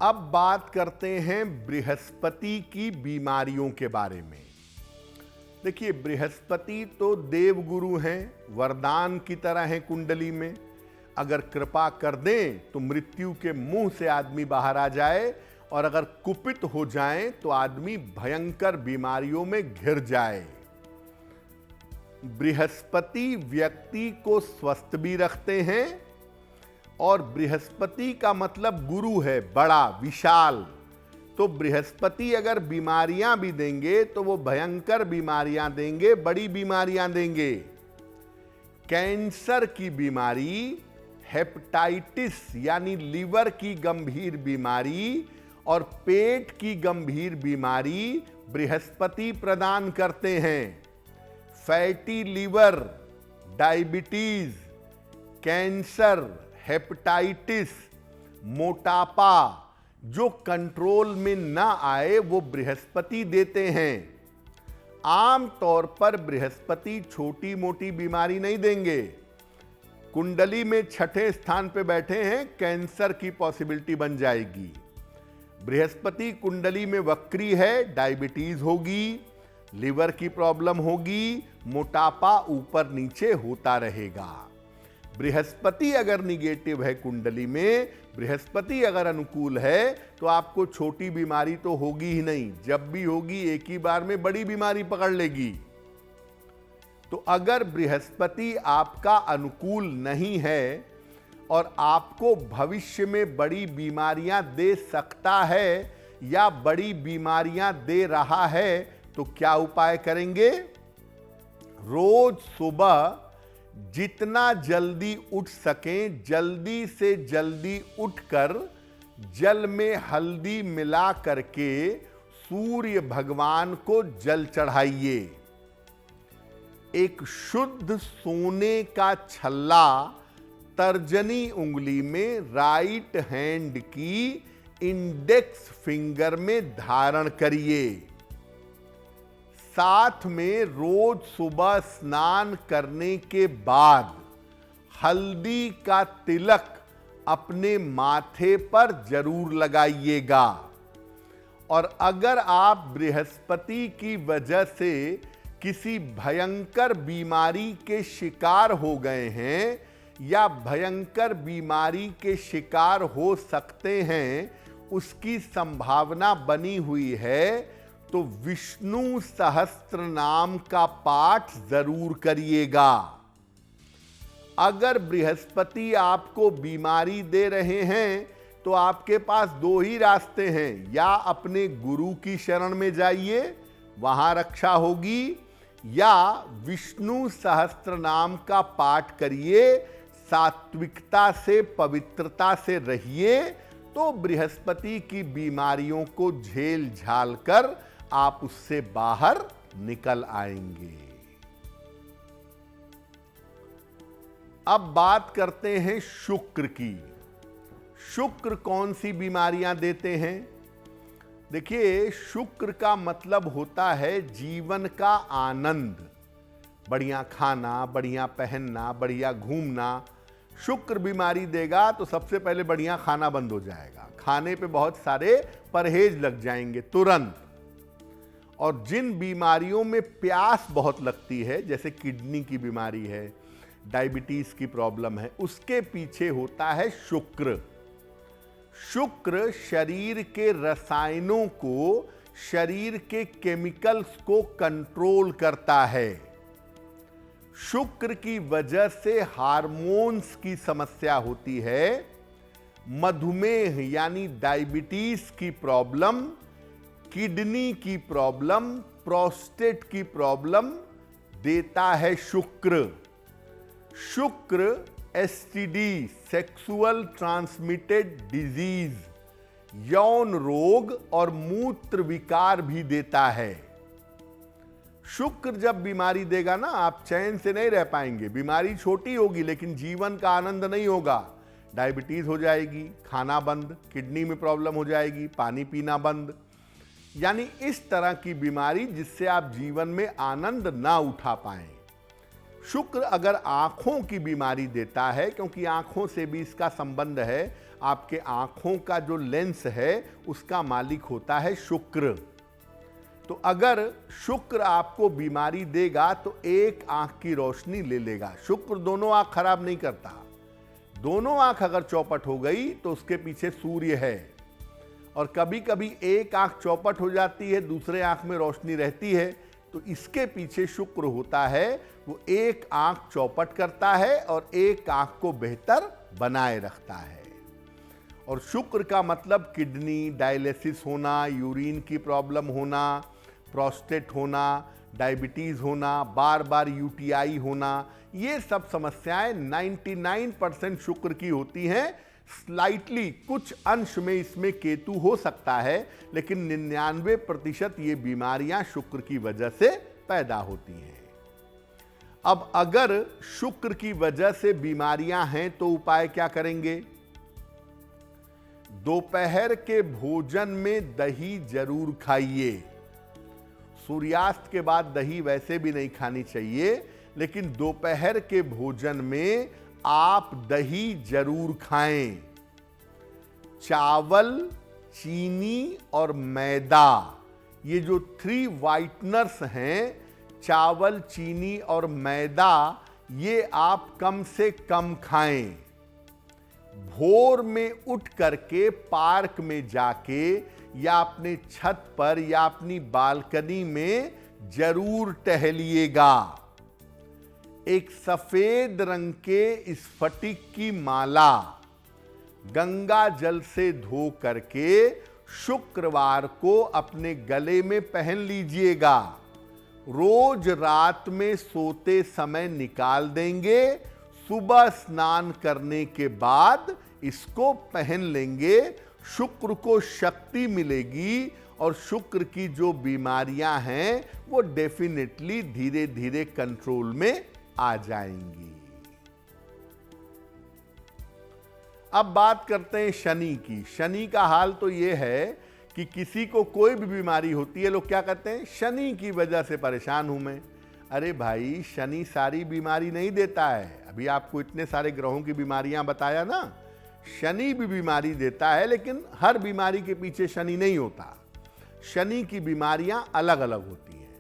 अब बात करते हैं बृहस्पति की बीमारियों के बारे में। देखिए, बृहस्पति तो देवगुरु हैं, वरदान की तरह हैं कुंडली में। अगर कृपा कर दें तो मृत्यु के मुंह से आदमी बाहर आ जाए, और अगर कुपित हो जाए तो आदमी भयंकर बीमारियों में घिर जाए। बृहस्पति व्यक्ति को स्वस्थ भी रखते हैं, और बृहस्पति का मतलब गुरु है, बड़ा विशाल। तो बृहस्पति अगर बीमारियां भी देंगे तो वो भयंकर बीमारियां देंगे, बड़ी बीमारियां देंगे। कैंसर की बीमारी, हेपेटाइटिस यानी लीवर की गंभीर बीमारी और पेट की गंभीर बीमारी बृहस्पति प्रदान करते हैं। Fatty liver, diabetes, cancer, hepatitis, मोटापा जो कंट्रोल में ना आए वो बृहस्पति देते हैं। आम तौर पर बृहस्पति छोटी मोटी बीमारी नहीं देंगे। कुंडली में छठे स्थान पे बैठे हैं, कैंसर की पॉसिबिलिटी बन जाएगी। बृहस्पति कुंडली में वक्री है, डायबिटीज होगी, लिवर की प्रॉब्लम होगी, मोटापा ऊपर नीचे होता रहेगा। बृहस्पति अगर निगेटिव है कुंडली में, बृहस्पति अगर अनुकूल है, तो आपको छोटी बीमारी तो होगी ही नहीं, जब भी होगी एक ही बार में बड़ी बीमारी पकड़ लेगी। तो अगर बृहस्पति आपका अनुकूल नहीं है और आपको भविष्य में बड़ी बीमारियां दे सकता है या बड़ी बीमारियां दे रहा है, तो क्या उपाय करेंगे? रोज सुबह जितना जल्दी उठ सकें, जल्दी से जल्दी उठकर जल में हल्दी मिला करके सूर्य भगवान को जल चढ़ाइए। एक शुद्ध सोने का छल्ला तर्जनी उंगली में राइट हैंड की इंडेक्स फिंगर में धारण करिए। साथ में रोज सुबह स्नान करने के बाद हल्दी का तिलक अपने माथे पर जरूर लगाइएगा। और अगर आप बृहस्पति की वजह से किसी भयंकर बीमारी के शिकार हो गए हैं या भयंकर बीमारी के शिकार हो सकते हैं, उसकी संभावना बनी हुई है, तो विष्णु सहस्त्र नाम का पाठ जरूर करिएगा। अगर बृहस्पति आपको बीमारी दे रहे हैं तो आपके पास दो ही रास्ते हैं, या अपने गुरु की शरण में जाइए, वहां रक्षा होगी, या विष्णु सहस्त्र नाम का पाठ करिए, सात्विकता से पवित्रता से रहिए, तो बृहस्पति की बीमारियों को झेल झाल कर आप उससे बाहर निकल आएंगे। अब बात करते हैं शुक्र की। शुक्र कौन सी बीमारियां देते हैं? देखिए, शुक्र का मतलब होता है जीवन का आनंद, बढ़िया खाना, बढ़िया पहनना, बढ़िया घूमना। शुक्र बीमारी देगा तो सबसे पहले बढ़िया खाना बंद हो जाएगा, खाने पे बहुत सारे परहेज लग जाएंगे तुरंत। और जिन बीमारियों में प्यास बहुत लगती है, जैसे किडनी की बीमारी है, डायबिटीज की प्रॉब्लम है, उसके पीछे होता है शुक्र। शुक्र शरीर के रसायनों को, शरीर के केमिकल्स को कंट्रोल करता है। शुक्र की वजह से हार्मोन्स की समस्या होती है, मधुमेह यानी डायबिटीज की प्रॉब्लम, किडनी की प्रॉब्लम, प्रोस्टेट की प्रॉब्लम देता है शुक्र। शुक्र एसटीडी, सेक्सुअल ट्रांसमिटेड डिजीज, यौन रोग और मूत्र विकार भी देता है। शुक्र जब बीमारी देगा ना, आप चैन से नहीं रह पाएंगे। बीमारी छोटी होगी लेकिन जीवन का आनंद नहीं होगा। डायबिटीज हो जाएगी, खाना बंद, किडनी में प्रॉब्लम हो जाएगी, पानी पीना बंद, यानी इस तरह की बीमारी जिससे आप जीवन में आनंद ना उठा पाएं। शुक्र अगर आंखों की बीमारी देता है, क्योंकि आंखों से भी इसका संबंध है, आपके आंखों का जो लेंस है उसका मालिक होता है शुक्र। तो अगर शुक्र आपको बीमारी देगा तो एक आंख की रोशनी ले लेगा। शुक्र दोनों आंख खराब नहीं करता। दोनों आंख अगर चौपट हो गई तो उसके पीछे सूर्य है, और कभी कभी एक आंख चौपट हो जाती है, दूसरे आंख में रोशनी रहती है, तो इसके पीछे शुक्र होता है। वो एक आंख चौपट करता है और एक आंख को बेहतर बनाए रखता है। और शुक्र का मतलब किडनी डायलिसिस होना, यूरिन की प्रॉब्लम होना, प्रोस्टेट होना, डायबिटीज होना, बार बार यूटीआई होना, ये सब समस्याएं 99% शुक्र की होती हैं। स्लाइटली कुछ अंश में इसमें केतु हो सकता है, लेकिन 99% ये बीमारियां शुक्र की वजह से पैदा होती हैं। अब अगर शुक्र की वजह से बीमारियां हैं तो उपाय क्या करेंगे? दोपहर के भोजन में दही जरूर खाइए। सूर्यास्त के बाद दही वैसे भी नहीं खानी चाहिए, लेकिन दोपहर के भोजन में आप दही जरूर खाएं। चावल, चीनी और मैदा, ये जो 3 व्हाइटनर्स हैं, चावल, चीनी और मैदा, ये आप कम से कम खाएं। भोर में उठ करके पार्क में जाके या अपने छत पर या अपनी बालकनी में जरूर टहलिएगा। एक सफेद रंग के स्फटिक की माला गंगा जल से धो करके शुक्रवार को अपने गले में पहन लीजिएगा। रोज रात में सोते समय निकाल देंगे, सुबह स्नान करने के बाद इसको पहन लेंगे। शुक्र को शक्ति मिलेगी और शुक्र की जो बीमारियां हैं वो डेफिनेटली धीरे धीरे कंट्रोल में आ जाएंगी। अब बात करते हैं शनि की। शनि का हाल तो ये है कि किसी को कोई भी बीमारी होती है, लोग क्या कहते हैं, शनि की वजह से परेशान हूं मैं। अरे भाई, शनि सारी बीमारी नहीं देता है। अभी आपको इतने सारे ग्रहों की बीमारियां बताया ना, शनि भी बीमारी देता है, लेकिन हर बीमारी के पीछे शनि नहीं होता। शनि की बीमारियां अलग अलग होती हैं।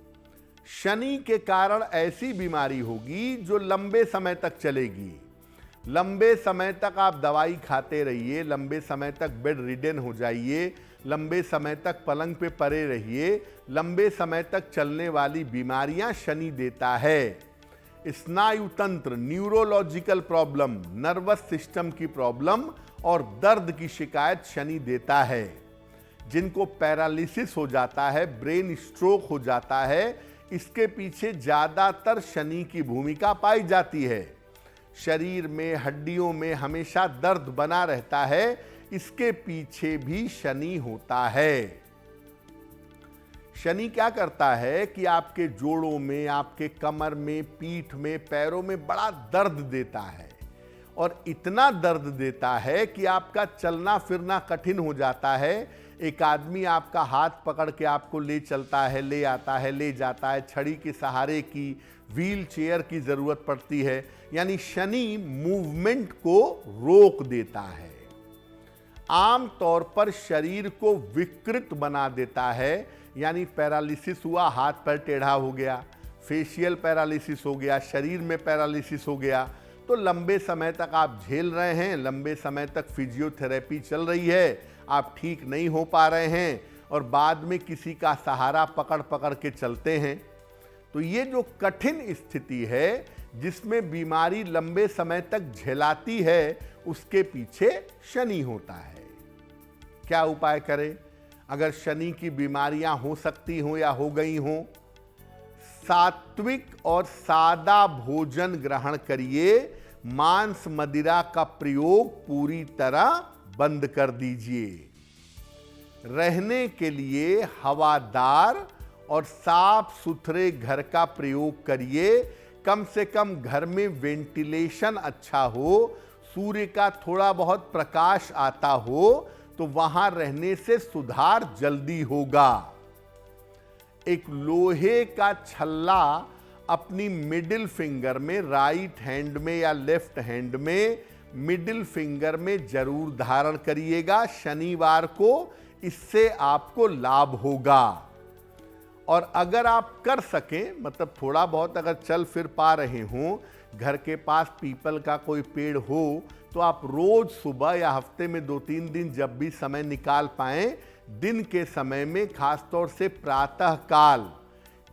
शनि के कारण ऐसी बीमारी होगी जो लंबे समय तक चलेगी। लंबे समय तक आप दवाई खाते रहिए, लंबे समय तक बेड रिडन हो जाइए, लंबे समय तक पलंग पे पड़े रहिए, लंबे समय तक चलने वाली बीमारियां शनि देता है। स्नायु तंत्र, न्यूरोलॉजिकल प्रॉब्लम, नर्वस सिस्टम की प्रॉब्लम और दर्द की शिकायत शनि देता है। जिनको पैरालिसिस हो जाता है, ब्रेन स्ट्रोक हो जाता है, इसके पीछे ज्यादातर शनि की भूमिका पाई जाती है। शरीर में, हड्डियों में हमेशा दर्द बना रहता है, इसके पीछे भी शनि होता है। शनि क्या करता है कि आपके जोड़ों में, आपके कमर में, पीठ में, पैरों में बड़ा दर्द देता है, और इतना दर्द देता है कि आपका चलना फिरना कठिन हो जाता है। एक आदमी आपका हाथ पकड़ के आपको ले चलता है, ले आता है, ले जाता है, छड़ी के सहारे की, व्हील चेयर की जरूरत पड़ती है। यानी शनि मूवमेंट को रोक देता है। आम तौर पर शरीर को विकृत बना देता है। यानी पैरालिसिस हुआ, हाथ पैर टेढ़ा हो गया, फेशियल पैरालिसिस हो गया, शरीर में पैरालिसिस हो गया, तो लंबे समय तक आप झेल रहे हैं, लंबे समय तक फिजियोथेरेपी चल रही है, आप ठीक नहीं हो पा रहे हैं, और बाद में किसी का सहारा पकड़ पकड़ के चलते हैं। तो ये जो कठिन स्थिति है, जिसमें बीमारी लंबे समय तक झेलाती है, उसके पीछे शनि होता है। क्या उपाय करें अगर शनि की बीमारियां हो सकती हों या हो गई हों? सात्विक और सादा भोजन ग्रहण करिए। मांस मदिरा का प्रयोग पूरी तरह बंद कर दीजिए। रहने के लिए हवादार और साफ सुथरे घर का प्रयोग करिए। कम से कम घर में वेंटिलेशन अच्छा हो, सूर्य का थोड़ा बहुत प्रकाश आता हो, तो वहां रहने से सुधार जल्दी होगा। एक लोहे का छल्ला अपनी मिडिल फिंगर में, राइट हैंड में या लेफ्ट हैंड में मिडिल फिंगर में जरूर धारण करिएगा शनिवार को, इससे आपको लाभ होगा। और अगर आप कर सकें, मतलब थोड़ा बहुत अगर चल फिर पा रहे हों, घर के पास पीपल का कोई पेड़ हो, तो आप रोज सुबह या हफ्ते में 2-3 दिन जब भी समय निकाल पाएं, दिन के समय में खासतौर से प्रातः काल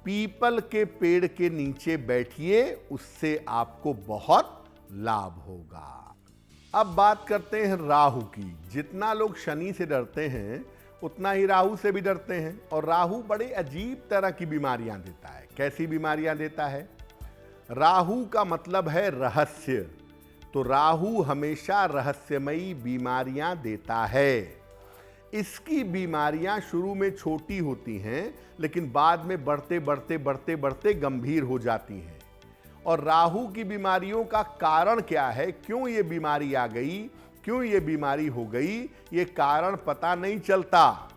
पीपल के पेड़ के नीचे बैठिए, उससे आपको बहुत लाभ होगा। अब बात करते हैं राहु की। जितना लोग शनि से डरते हैं उतना ही राहु से भी डरते हैं, और राहु बड़े अजीब तरह की बीमारियां देता है। कैसी बीमारियां देता है? राहु का मतलब है रहस्य, तो राहु हमेशा रहस्यमयी बीमारियां देता है। इसकी बीमारियां शुरू में छोटी होती हैं, लेकिन बाद में बढ़ते बढ़ते बढ़ते बढ़ते गंभीर हो जाती हैं। और राहु की बीमारियों का कारण क्या है, क्यों ये बीमारी आ गई, क्यों ये बीमारी हो गई, ये कारण पता नहीं चलता।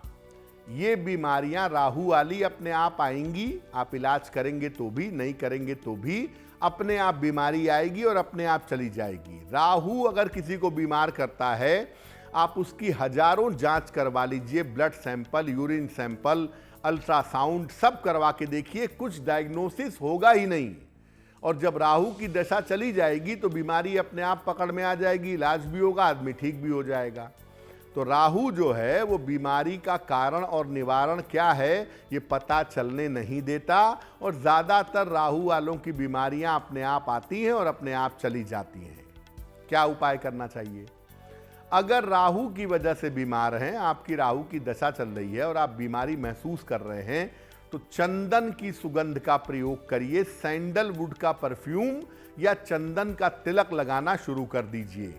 ये बीमारियां राहु वाली अपने आप आएंगी, आप इलाज करेंगे तो भी, नहीं करेंगे तो भी अपने आप बीमारी आएगी और अपने आप चली जाएगी। राहु अगर किसी को बीमार करता है, आप उसकी हजारों जांच करवा लीजिए, blood sample, urine sample, ultrasound सब करवा के देखिए, कुछ डायग्नोसिस होगा ही नहीं। और जब राहु की दशा चली जाएगी तो बीमारी अपने आप पकड़ में आ जाएगी, इलाज भी होगा, आदमी ठीक भी हो जाएगा। तो राहु जो है वो बीमारी का कारण और निवारण क्या है ये पता चलने नहीं देता, और ज़्यादातर राहु वालों की बीमारियां अपने आप आती हैं और अपने आप चली जाती हैं। क्या उपाय करना चाहिए? अगर राहु की वजह से बीमार हैं, आपकी राहु की दशा चल रही है और आप बीमारी महसूस कर रहे हैं, तो चंदन की सुगंध का प्रयोग करिए। सैंडलवुड का परफ्यूम या चंदन का तिलक लगाना शुरू कर दीजिए।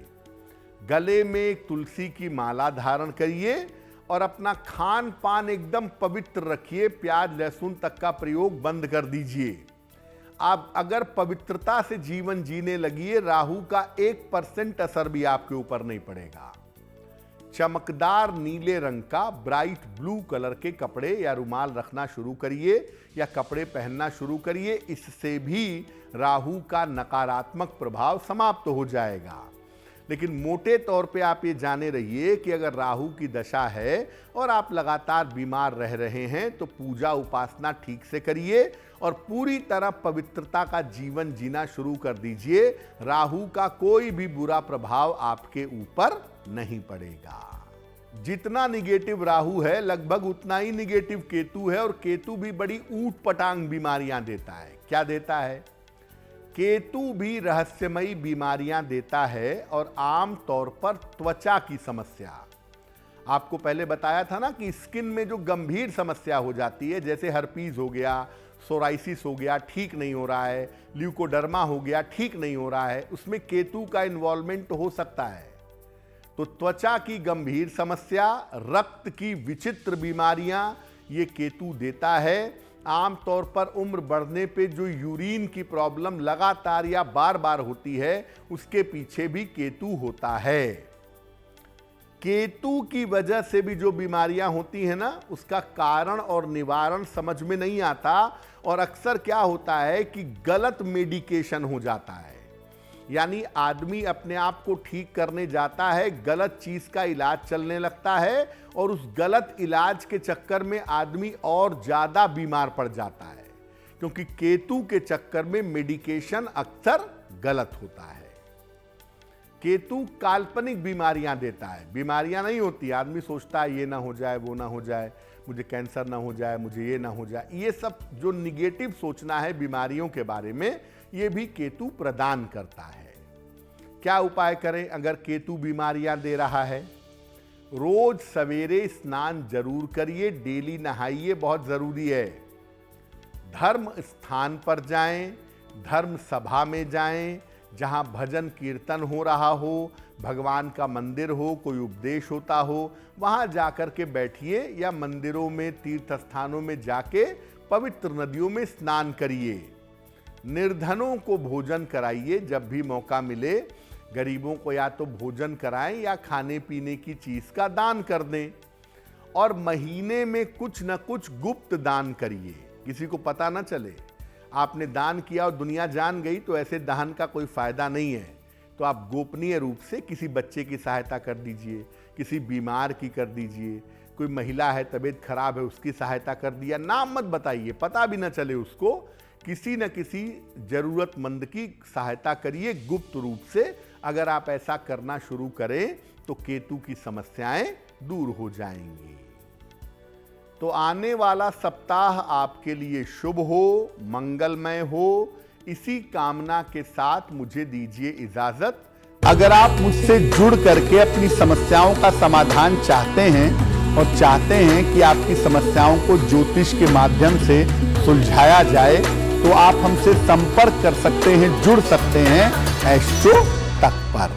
गले में एक तुलसी की माला धारण करिए और अपना खान पान एकदम पवित्र रखिए। प्याज लहसुन तक का प्रयोग बंद कर दीजिए। आप अगर पवित्रता से जीवन जीने लगिए, राहु का 1% असर भी आपके ऊपर नहीं पड़ेगा। चमकदार नीले रंग का ब्राइट ब्लू कलर के कपड़े या रुमाल रखना शुरू करिए या कपड़े पहनना शुरू करिए। इससे भी राहु का नकारात्मक प्रभाव समाप्त हो जाएगा। लेकिन मोटे तौर पे आप ये जाने रहिए कि अगर राहु की दशा है और आप लगातार बीमार रह रहे हैं, तो पूजा उपासना ठीक से करिए और पूरी तरह पवित्रता का जीवन जीना शुरू कर दीजिए। राहु का कोई भी बुरा प्रभाव आपके ऊपर नहीं पड़ेगा। जितना निगेटिव राहु है, लगभग उतना ही निगेटिव केतु है, और केतु भी बड़ी ऊट पटांग बीमारियां देता है। क्या देता है? केतु भी रहस्यमयी बीमारियां देता है, और आम तौर पर त्वचा की समस्या। आपको पहले बताया था ना कि स्किन में जो गंभीर समस्या हो जाती है, जैसे हर्पीज हो गया, सोराइसिस हो गया, ठीक नहीं हो रहा है, ल्यूकोडर्मा हो गया, ठीक नहीं हो रहा है, उसमें केतु का इन्वॉल्वमेंट हो सकता है। तो त्वचा की गंभीर समस्या, रक्त की विचित्र बीमारियां, ये केतु देता है। आमतौर पर उम्र बढ़ने पे जो यूरिन की प्रॉब्लम लगातार या बार बार होती है, उसके पीछे भी केतु होता है। केतु की वजह से भी जो बीमारियां होती हैं ना, उसका कारण और निवारण समझ में नहीं आता, और अक्सर क्या होता है कि गलत मेडिकेशन हो जाता है। यानी आदमी अपने आप को ठीक करने जाता है, गलत चीज का इलाज चलने लगता है, और उस गलत इलाज के चक्कर में आदमी और ज्यादा बीमार पड़ जाता है, क्योंकि केतु के चक्कर में मेडिकेशन अक्सर गलत होता है। केतु काल्पनिक बीमारियां देता है, बीमारियां नहीं होती। आदमी सोचता है ये ना हो जाए, वो ना हो जाए, मुझे कैंसर ना हो जाए, मुझे ये ना हो जाए। ये सब जो निगेटिव सोचना है बीमारियों के बारे में, ये भी केतु प्रदान करता है। क्या उपाय करें अगर केतु बीमारियां दे रहा है? रोज सवेरे स्नान जरूर करिए, डेली नहाइए, बहुत जरूरी है। धर्म स्थान पर जाएं, धर्म सभा में जाएं, जहां भजन कीर्तन हो रहा हो, भगवान का मंदिर हो, कोई उपदेश होता हो, वहां जाकर के बैठिए, या मंदिरों में, तीर्थ स्थानों में जाके पवित्र नदियों में स्नान करिए। निर्धनों को भोजन कराइए, जब भी मौका मिले गरीबों को या तो भोजन कराएं या खाने पीने की चीज का दान कर दें। और महीने में कुछ न कुछ गुप्त दान करिए, किसी को पता ना चले। आपने दान किया और दुनिया जान गई तो ऐसे दान का कोई फायदा नहीं है। तो आप गोपनीय रूप से किसी बच्चे की सहायता कर दीजिए, किसी बीमार की कर दीजिए, कोई महिला है तबीयत खराब है उसकी सहायता कर दिया, नाम मत बताइए, पता भी ना चले उसको, किसी न किसी जरूरतमंद की सहायता करिए गुप्त रूप से। अगर आप ऐसा करना शुरू करें तो केतु की समस्याएं दूर हो जाएंगी। तो आने वाला सप्ताह आपके लिए शुभ हो, मंगलमय हो, इसी कामना के साथ मुझे दीजिए इजाजत। अगर आप मुझसे जुड़ करके अपनी समस्याओं का समाधान चाहते हैं और चाहते हैं कि आपकी समस्याओं को ज्योतिष के माध्यम से सुलझाया जाए, तो आप हमसे संपर्क कर सकते हैं, जुड़ सकते हैं एस्ट्रो तक पर।